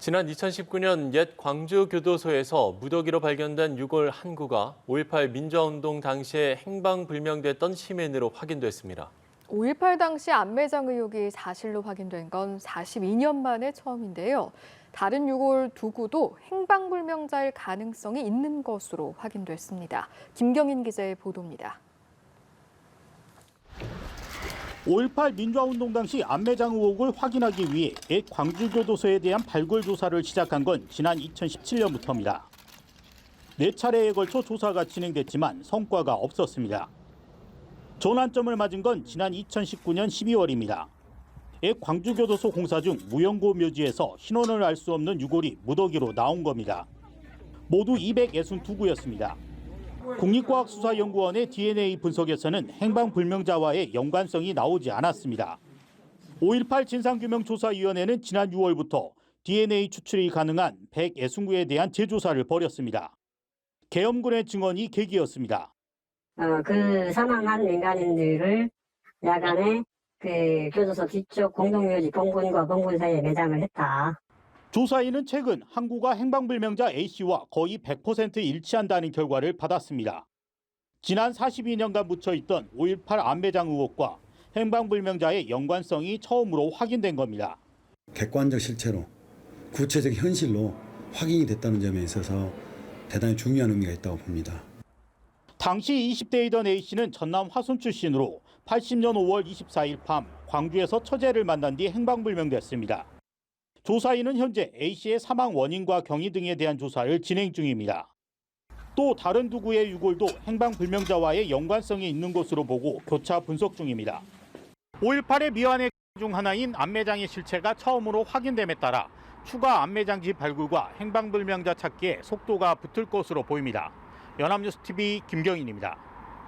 지난 2019년 옛 광주교도소에서 무더기로 발견된 유골 한 구가 5.18 민주화운동 당시에 행방불명됐던 시민으로 확인됐습니다. 5.18 당시 안매장 의혹이 사실로 확인된 건 42년 만에 처음인데요. 다른 유골 두 구도 행방불명자일 가능성이 있는 것으로 확인됐습니다. 김경인 기자의 보도입니다. 5.18 민주화운동 당시 안매장 의혹을 확인하기 위해 옛 광주교도소에 대한 발굴 조사를 시작한 건 지난 2017년부터입니다. 4차례에 걸쳐 조사가 진행됐지만 성과가 없었습니다. 전환점을 맞은 건 지난 2019년 12월입니다. 옛 광주교도소 공사 중 무연고 묘지에서 신원을 알 수 없는 유골이 무더기로 나온 겁니다. 모두 262구였습니다. 국립과학수사연구원의 DNA 분석에서는 행방불명자와의 연관성이 나오지 않았습니다. 5.18 진상규명조사위원회는 지난 6월부터 DNA 추출이 가능한 160구에 대한 재조사를 벌였습니다. 계엄군의 증언이 계기였습니다. 그 사망한 민간인들을 야간에 그 교도소 뒤쪽 공동묘지 봉분과 봉분 사이에 매장을 했다. 조사위는 최근 한 구가 행방불명자 A씨와 거의 100% 일치한다는 결과를 받았습니다. 지난 42년간 묻혀있던 5.18 안매장 의혹과 행방불명자의 연관성이 처음으로 확인된 겁니다. 객관적 실체로 구체적 현실로 확인이 됐다는 점에 있어서 대단히 중요한 의미가 있다고 봅니다. 당시 20대이던 A씨는 전남 화순 출신으로 80년 5월 24일 밤 광주에서 처제를 만난 뒤 행방불명됐습니다. 조사위는 현재 A씨의 사망 원인과 경위 등에 대한 조사를 진행 중입니다. 또 다른 두 구의 유골도 행방불명자와의 연관성이 있는 것으로 보고 교차 분석 중입니다. 5.18의 미완의 중 하나인 안매장의 실체가 처음으로 확인됨에 따라 추가 안매장지 발굴과 행방불명자 찾기에 속도가 붙을 것으로 보입니다. 연합뉴스TV 김경인입니다.